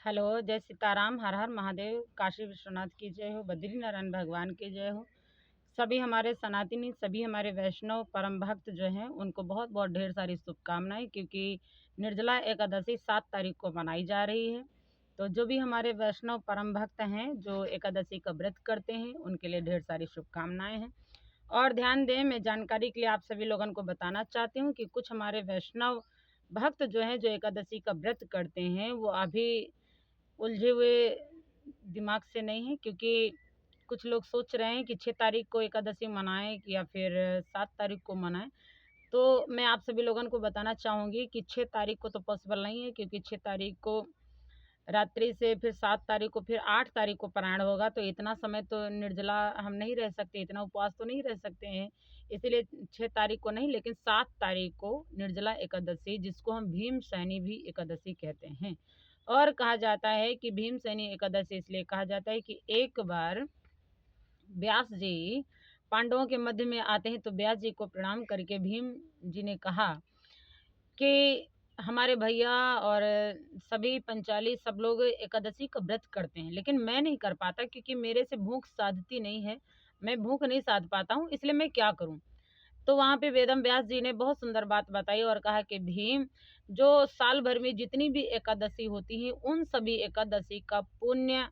Hello, जय सीताराम, हर हर महादेव, काशी विश्वनाथ की जय हो, बद्रीनारायण भगवान की जय हो। सभी हमारे सनातनी, सभी हमारे वैष्णव परम भक्त जो हैं उनको बहुत बहुत ढेर सारी शुभकामनाएं, क्योंकि निर्जला एकादशी 7 तारीख को मनाई जा रही है। तो जो भी हमारे वैष्णव परम भक्त हैं जो एकादशी का व्रत करते हैं उनके लिए ढेर सारी शुभकामनाएं हैं। और ध्यान दें, मैं जानकारी के लिए आप सभी लोगों को बताना चाहती हूँ कि कुछ हमारे वैष्णव भक्त जो हैं जो एकादशी का व्रत करते हैं वो अभी उलझे हुए दिमाग से नहीं है, क्योंकि कुछ लोग सोच रहे हैं कि 6 तारीख को एकादशी मनाएं या फिर 7 तारीख को मनाएं। तो मैं आप सभी लोगों को बताना चाहूँगी कि 6 तारीख को तो पॉसिबल नहीं है, क्योंकि 6 तारीख को रात्रि से फिर 7 तारीख को फिर 8 तारीख को पारायण होगा। तो इतना समय तो निर्जला हम नहीं रह सकते, इतना उपवास तो नहीं रह सकते हैं। इसीलिए 6 तारीख को नहीं, लेकिन 7 तारीख को निर्जला एकादशी, जिसको हम भीमसैनी भी एकादशी कहते हैं। और कहा जाता है कि भीमसैनी एकादशी इसलिए कहा जाता है कि एक बार व्यास जी पांडवों के मध्य में आते हैं, तो व्यास जी को प्रणाम करके भीम जी ने कहा कि हमारे भैया और सभी पंचाली सब लोग एकादशी का व्रत करते हैं, लेकिन मैं नहीं कर पाता, क्योंकि मेरे से भूख साधती नहीं है, मैं भूख नहीं साध पाता हूँ, इसलिए मैं क्या करूँ। तो वहाँ पे वेदम व्यास जी ने बहुत सुंदर बात बताई और कहा कि भीम, जो साल भर में जितनी भी एकादशी होती है उन सभी एकादशी का पुण्य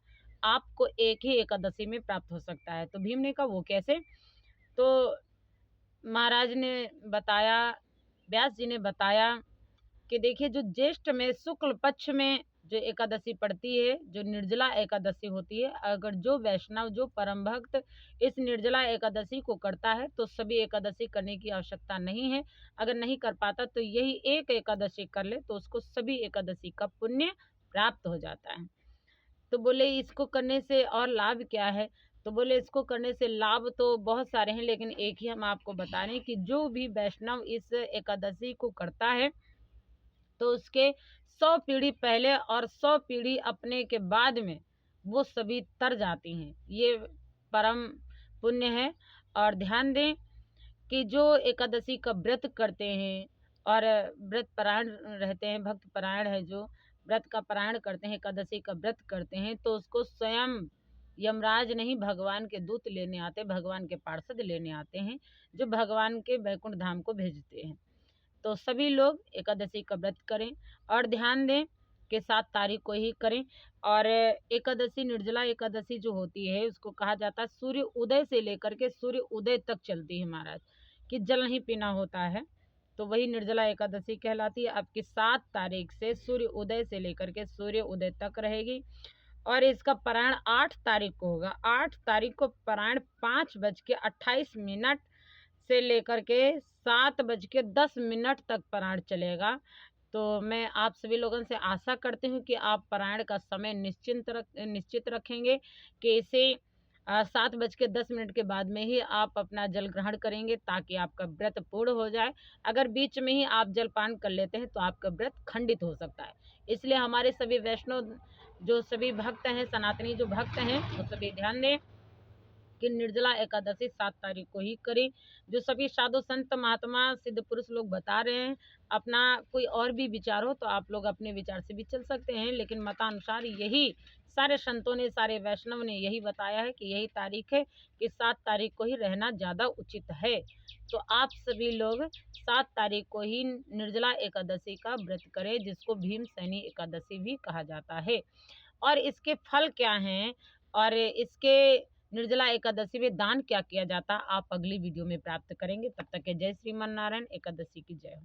आपको एक ही एकादशी में प्राप्त हो सकता है। तो भीम ने कहा वो कैसे। तो महाराज ने बताया, व्यास जी ने बताया कि देखिए, जो ज्येष्ठ में शुक्ल पक्ष में जो एकादशी पड़ती है, जो निर्जला एकादशी होती है, अगर जो वैष्णव जो परम भक्त इस निर्जला एकादशी को करता है तो सभी एकादशी करने की आवश्यकता नहीं है। अगर नहीं कर पाता तो यही एक एकादशी कर ले तो उसको सभी एकादशी का पुण्य प्राप्त हो जाता है। तो बोले इसको करने से और लाभ क्या है। तो बोले इसको करने से लाभ तो बहुत सारे हैं, लेकिन एक ही हम आपको बता रहे हैं कि जो भी वैष्णव इस एकादशी को करता है तो उसके 100 पीढ़ी पहले और 100 पीढ़ी अपने के बाद में वो सभी तर जाती हैं। ये परम पुण्य है। और ध्यान दें कि जो एकादशी का व्रत करते हैं और व्रत परायण रहते हैं, भक्त परायण है, जो व्रत का पारायण करते हैं, एकादशी का व्रत करते हैं, तो उसको स्वयं यमराज नहीं भगवान के दूत लेने आते, भगवान के पार्षद लेने आते हैं, जो भगवान के बैकुंठ धाम को भेजते हैं। तो सभी लोग एकादशी का व्रत करें और ध्यान दें कि 7 तारीख को ही करें। और एकादशी, निर्जला एकादशी जो होती है उसको कहा जाता है सूर्य उदय से लेकर के सूर्य उदय तक चलती है महाराज, कि जल नहीं पीना होता है। तो वही निर्जला एकादशी कहलाती है। आपकी 7 तारीख से सूर्य उदय से लेकर के सूर्य उदय तक रहेगी। और इसका पारायण 8 तारीख को होगा। 8 तारीख को पारायण 5:28 से लेकर के 7:10 तक पारायण चलेगा। तो मैं आप सभी लोगों से आशा करती हूँ कि आप पारायण का समय निश्चित रखेंगे, कि इसे 7:10 के बाद में ही आप अपना जल ग्रहण करेंगे, ताकि आपका व्रत पूर्ण हो जाए। अगर बीच में ही आप जलपान कर लेते हैं तो आपका व्रत खंडित हो सकता है। इसलिए हमारे सभी वैष्णव जो सभी भक्त हैं, सनातनी जो भक्त हैं, वो सभी ध्यान दें कि निर्जला एकादशी 7 तारीख को ही करें। जो सभी साधु संत महात्मा सिद्ध पुरुष लोग बता रहे हैं, अपना कोई और भी विचार हो तो आप लोग अपने विचार से भी चल सकते हैं, लेकिन मतानुसार यही सारे संतों ने, सारे वैष्णव ने यही बताया है कि यही तारीख है, कि 7 तारीख को ही रहना ज़्यादा उचित है। तो आप सभी लोग 7 तारीख को ही निर्जला एकादशी का व्रत करें, जिसको भीमसैनी एकादशी भी कहा जाता है। और इसके फल क्या हैं और इसके निर्जला एकादशी में दान क्या किया जाता, आप अगली वीडियो में प्राप्त करेंगे। तब तक के जय श्रीमन नारायण। एकादशी की जय हो।